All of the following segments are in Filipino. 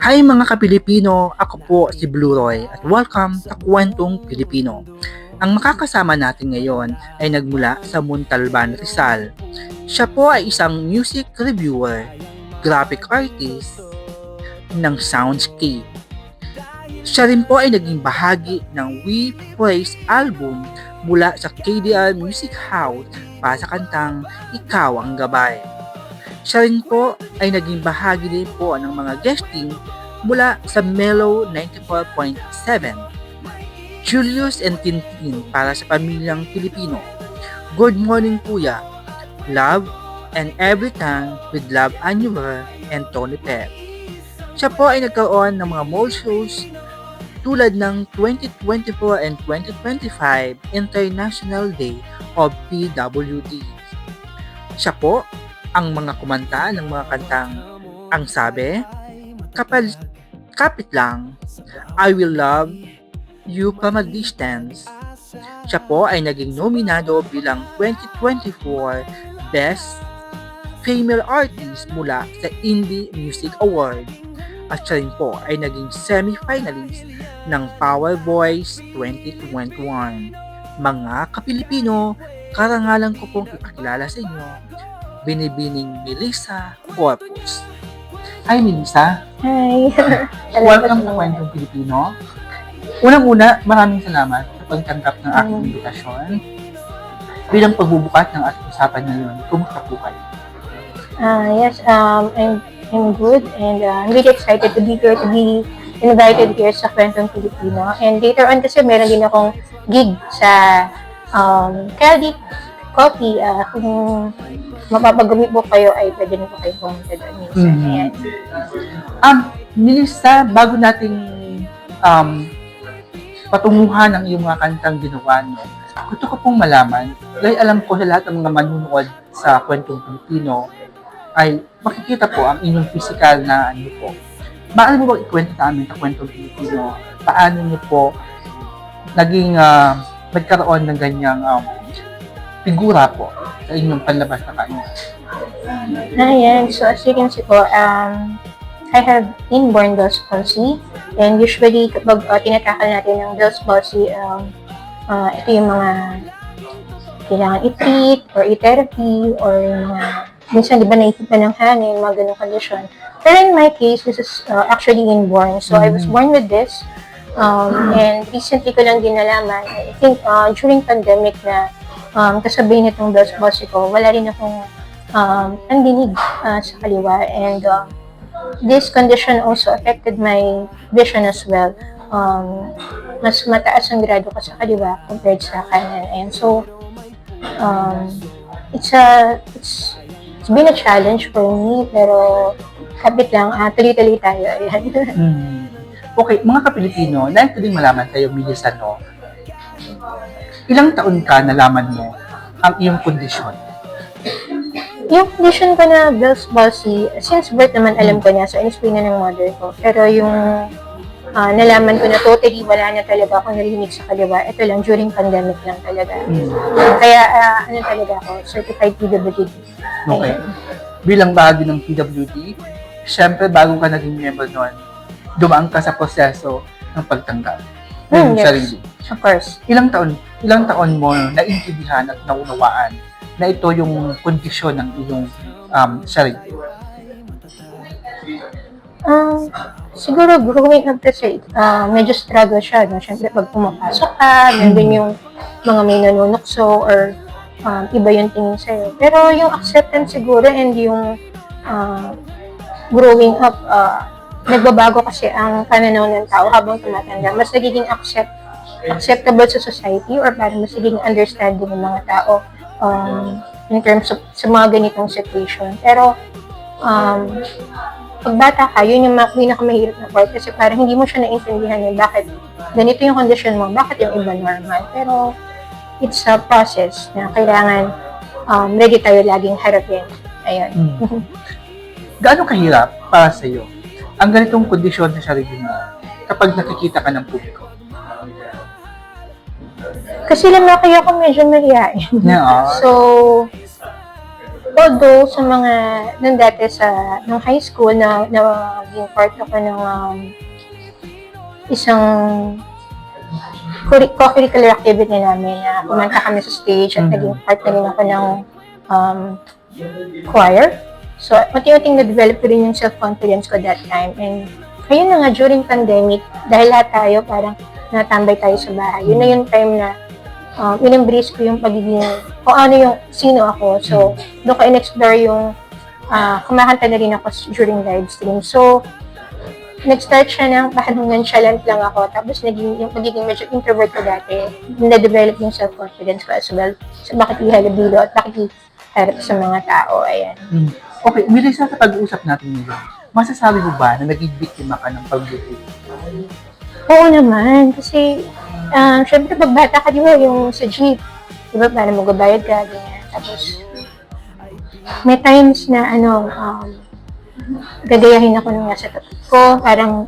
Hi mga ka-Pilipino, ako po si Blue Roy at welcome sa Kwentong Pilipino. Ang makakasama natin ngayon ay nagmula sa Montalban, Rizal. Siya po ay isang music reviewer, graphic artist ng Soundscape. Siya rin po ay naging bahagi ng We Praise album mula sa KDR Music House para sa kantang Ikaw ang Gabay. Siya rin po ay naging bahagi din po ng mga guesting mula sa Mellow 94.7, Julius and Tintin para sa pamilyang Pilipino, Good Morning Kuya, Love, and Every Time with Love Annual and Tony Pep. Siya po ay nagkaroon ng mga mall shows tulad ng 2024 and 2025 International Day of PWD. Siya po ang mga kumanta ng mga kantang Ang Sabi, Kapit Lang, I Will Love You From a Distance. Siya po ay naging nominado bilang 2024 Best Female Artist mula sa Indie Music Award. At siya rin po ay naging semi-finalist ng Power Voice 2021. Mga ka-Pilipino, karangalan ko pong ipakilala sa inyo, Binibining Melissa Corpus. Hi Melissa! Hi! Welcome sa Kwentong Pilipino. Unang-una, maraming salamat sa pagtanggap ng aking invitasyon. Bilang pagbubukas ng ating usapan ngayon, kumusta po kayo? Yes, I'm good and I'm really excited to be here, to be invited here sa Kwentong Pilipino. And later on kasi meron din akong gig sa Caldi Coffee. Kung mapapagumi po kayo ay pwede na po kayo pumunta doon minsan. Ayan. Melissa, bago nating patunguhan ang iyong mga kantang ginawa niyo, gusto ko pong malaman, dahil alam ko sa lahat ng mga manunood sa Kwentong Pilipino, ay makikita po ang inyong physical na ano po. Maaari mo ba ikwento sa amin sa Kwentong Pilipino, paano niyo po naging nagkaroon ng ganyang figura po sa inyong panlabas na kanya? Ayan, so as you can see po, I have inborn Bell's palsy, and usually kapag tinatakal natin ng Bell's palsy, ito yung mga kailangan i-treat or i-therapy or yung mga minsan di ba naihipan ng hangin, mga ganong kondisyon. Pero in my case, this is actually inborn. So I was born with this, and recently ko lang din nalaman, I think during pandemic na kasabay nitong Bell's palsy ko, wala rin akong pandinig sa kaliwa, and this condition also affected my vision as well. Mas mataas ang grado ko sa kaliwa compared sa kanan, and so it's been a challenge for me, pero kapit lang, tuloy-tuloy tayo. Okay, mga ka-Pilipino, nais ko din malaman kayo, Melissa, no? Ilang taon ka nalaman mo ang iyong kondisyon? Yung condition ko na Bell's palsy, since birth naman alam ko na, so in-explain na ng mother ko. Pero yung nalaman ko na totally wala na talaga akong narinig sa kaliwa, ito lang, during pandemic lang talaga. Kaya ano talaga ako, certified PWD. Okay. Bilang bahagi ng PWD, syempre bago ka naging member noon, dumaan ka sa proseso ng pagtanggap ng Yes, sarili. of course. Ilang taon mo naintindihan at naunawaan na ito yung kondisyon ng iyong sarili? Siguro growing up kasi, medyo struggle siya, no? Siyempre, pag pumapasok ka, nandun yung mga may nanunukso or iba yung tingin sa'yo. Pero yung acceptance siguro and yung growing up, nagbabago kasi ang pananaw ng tao habang tumatanda. Mas nagiging acceptable sa society or parang mas nagiging understanding ng mga tao in terms of sa mga ganitong situation. Pero pag bata ka, yun yung pinakamahirap na part kasi parang hindi mo siya naintindihan yung bakit ganito yung condition mo, bakit yung iba normal. Pero it's a process na kailangan ready tayo laging harapin. Ayun. Gaano kahirap para sa iyo ang ganitong kondisyon sa sarili mo kapag nakikita ka ng publiko? Kasi lumaki ako medyo mahihain. Yeah. So, Although sa mga nung dati nung high school na naging part ako ng isang co-curricular activity namin na kumanta kami sa stage at naging part na rin ako ng choir. So, unti-unting na-develop ko rin yung self-confidence ko that time. And ayun na nga, during pandemic, dahil lahat tayo parang natambay tayo sa bahay, yun na yung time na in-embrace ko yung pagiging, kung ano yung, sino ako. So, doon ko in-explore yung, kumakanta na rin ako during live stream. So, nag-start siya ng parang nonchalant lang ako. Tapos, yung pagiging medyo introvert ko dati, na-develop yung self-confidence ko as well. So, bakit ihalabilo at bakit iharap sa mga tao. Ayan. Okay, Melissa, sa pag-uusap natin ngayon, masasabi mo ba na naging biktima ka ng pag-bully? Oo naman. Kasi, syempre pag bata ka, di ba, yung sa jeep, di ba, parang magabayad ka, ganyan. Tapos, may times na, gagayahin ako nung nasa tapat ko, parang,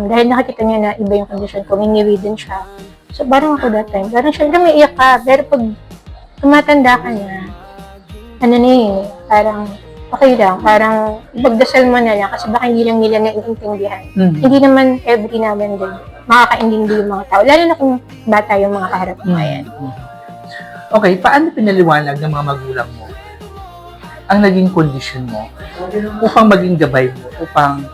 dahil nakikita niya na iba yung condition ko, may din siya. So, parang ako that time, parang syempre may iyak ka, pero pag tumatanda ka na, parang, okay lang, parang ipagdasal mo na lang kasi baka hindi lang nila naiintindihan. Hindi naman every now and then makakaintindi yung mga tao, lalo na kung bata yung mga kaharap mo. Ayan. Okay, paano pinaliwanag ng mga magulang mo ang naging kondisyon mo upang maging gabay mo, upang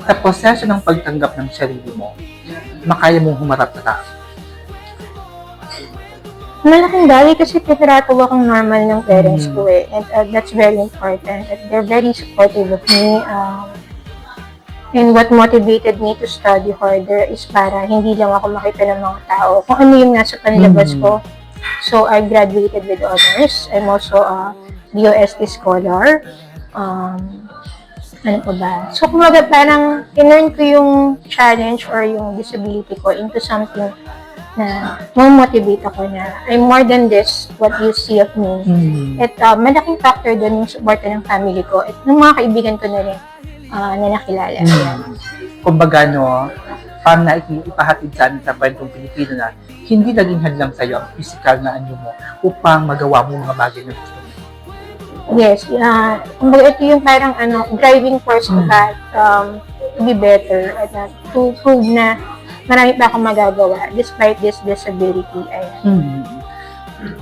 sa proseso ng pagtanggap ng sarili mo, makaya mong humarap sa tao? Malaking bagay kasi tinrato akong normal ng parents ko eh. And that's very important. And they're very supportive of me. And what motivated me to study harder is para hindi lang ako makita ng mga tao kung ano yung nasa panlabas ko. So, I graduated with honors. I'm also a DOST scholar. Ano pa ba? So, kumaga parang tinurn ko yung challenge or yung disability ko into something na motivate ako na I'm more than this, what you see of me. At malaking factor doon yung support ng family ko at ng mga kaibigan ko na rin na nakilala. Kumbaga, parang ipahatid sa amin sa kwentong Pilipino na hindi naging hadlang sa'yo ang physical na mo upang magawa mo mga bagay na gusto mo. Yes. Kumbaga ito yung parang driving force ko to be better at to prove na marami pa akong magagawa despite this disability. Ayan.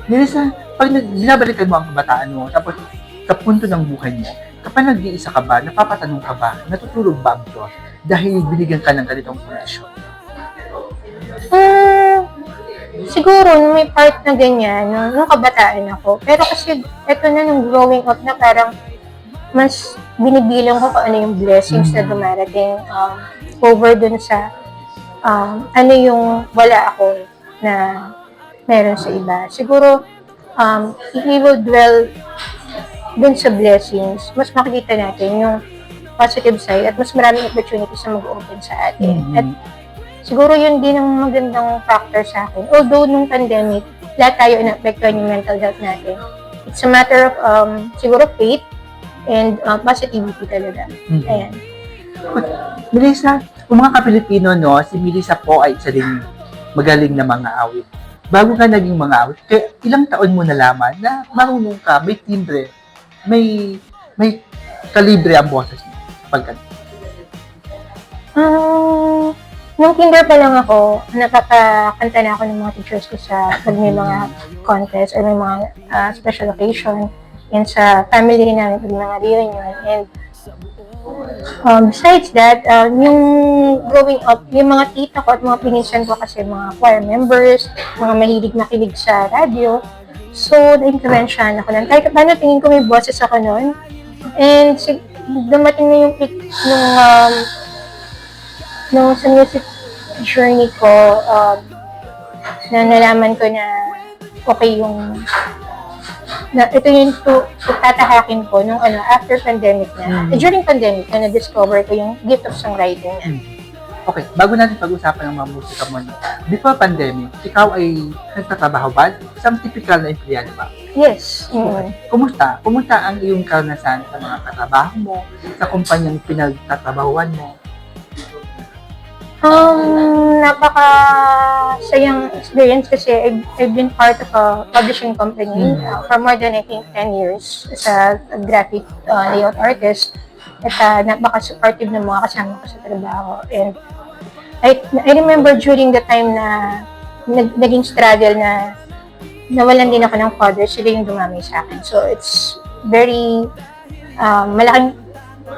Melissa, pag binabalikan mo ang kabataan mo, tapos sa punto ng buhay mo, kapag nag-iisa ka ba, napapatanong ka ba, natutulog ba ang Diyos dahil binigyan ka ng ganitong kondisyon? Siguro, may part na ganyan, nung kabataan ako. Pero kasi, eto na, nung growing up na parang mas binibilang ko kung ano yung blessings na dumarating over dun sa ano yung wala ako na meron sa iba. Siguro, if we will dwell dun sa blessings, mas makikita natin yung positive side at mas maraming opportunities na mag-open sa atin. At siguro yun din ang magandang factor sa akin. Although nung pandemic, lahat tayo na-apektuhan yung mental health natin. It's a matter of siguro faith and positivity talaga. Ayan. Melissa, kung mga ka-Pilipino, si Melissa po ay isa din magaling na mga awit. Bago ka naging mga awit, kaya ilang taon mo nalaman na marunong ka, may timbre, may kalibre ang boses mo pagkanta? Nung kinder pa lang ako, napapakanta na ako ng mga teachers ko pag may mga contest or may mga special occasion and sa family rin namin pag mga reunion. And besides that, yung growing up, yung mga tita ko at mga pinsan ko kasi mga choir members, mga mahilig makinig sa radio. So, na-influensyahan ako nun. Kahit paano, tingin ko may boses ako nun. And dumating na yung peak nung sa music journey ko, na nalaman ko na okay yung na ito yung tatahakin ko nung after pandemic na. During pandemic na na-discover ko yung gift of songwriting na. Okay, bago natin pag-usapan ng mga musika mo, before pandemic, ikaw ay nagtatrabaho ba? Isang typical na empleyado ba? Yes. Kumusta? Kumusta ang iyong karanasan sa mga katrabaho mo, sa kumpanyang pinagtatrabahuan mo? Napaka-sayang experience kasi I've been part of a publishing company for more than I think 10 years as a graphic layout artist. At napaka-supportive ng mga kasama ko sa trabaho. And I remember during the time na naging struggle na nawalan din ako ng father, sila yung dumamay sa akin. So it's very malaking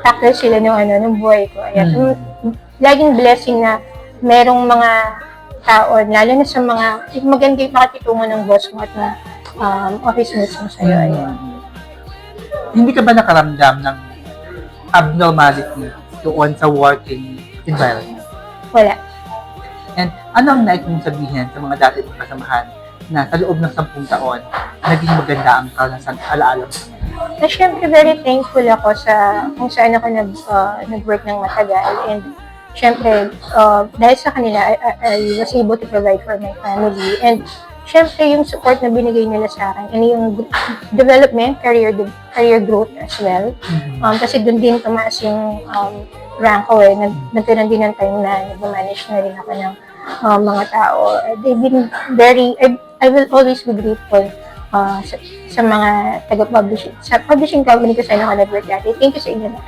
factor sila nung buhay ko. Ayan. Laging blessing na merong mga tao, lalo na sa mga maganda yung makikitungo ng boss mo at ng office mates mo sa'yo. Ayan. Hindi ka ba nakaramdam ng abnormality doon sa working environment? Wala. And ano ang nais mong sabihin sa mga dati mong kasamahan na sa loob ng 10 taon, naging maganda ang karanasan alaala mo? Na syempre very thankful ako sa kung saan ako nag-work ng matagal, and syempre dahil sa kanila I was able to provide for my family, and syempre yung support na binigay nila sa akin and yung development, career growth as well. Kasi doon din tumaas yung rank ko nagkaroon din ng time na nag-manage na rin ako ng mga tao. They've been I will always be grateful sa mga taga-publishing, sa publishing company ko sa inyo ako nag-work dati. Thank you sa inyo na.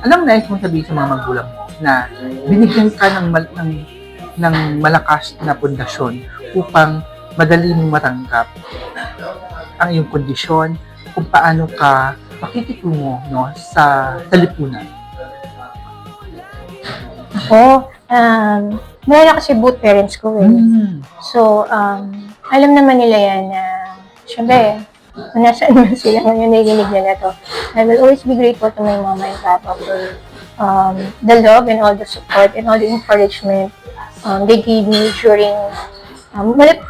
Anong nais mong sabihin sa mga magulang mo na binigyan ka ng malakas na pundasyon upang madali mong matanggap ang iyong kondisyon kung paano ka makikitungo sa lipunan? Meron kasi both parents ko So, alam naman nila yan na, syempre, kung nasaan man sila ngayon, narinig nila to. I will always be grateful to my mama and papa for the love and all the support and all the encouragement they gave me during mulat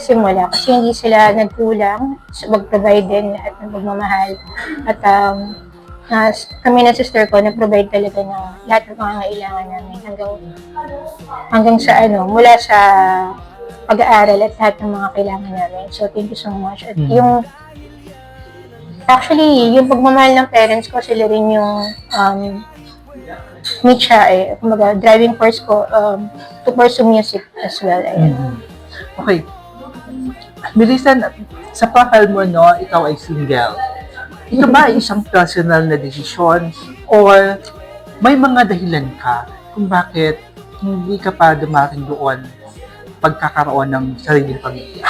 simula, kasi hindi sila nagkulang sa mag-provide din lahat ng pagmamahal. At kami na sister ko na-provide talaga ng lahat ng pangangailangan namin hanggang sa mula sa pag-aaral at lahat ng mga kailangan namin. So, thank you so much. At yung pagmamahal ng parents ko, sila rin yung kumbaga, driving force ko to pursue music as well. Okay. Milisan, sa profile mo, ikaw ay single. Ito ba ay isang personal na desisyon or may mga dahilan ka kung bakit hindi ka pa dumating doon pagkakaroon ng sariling pamilya?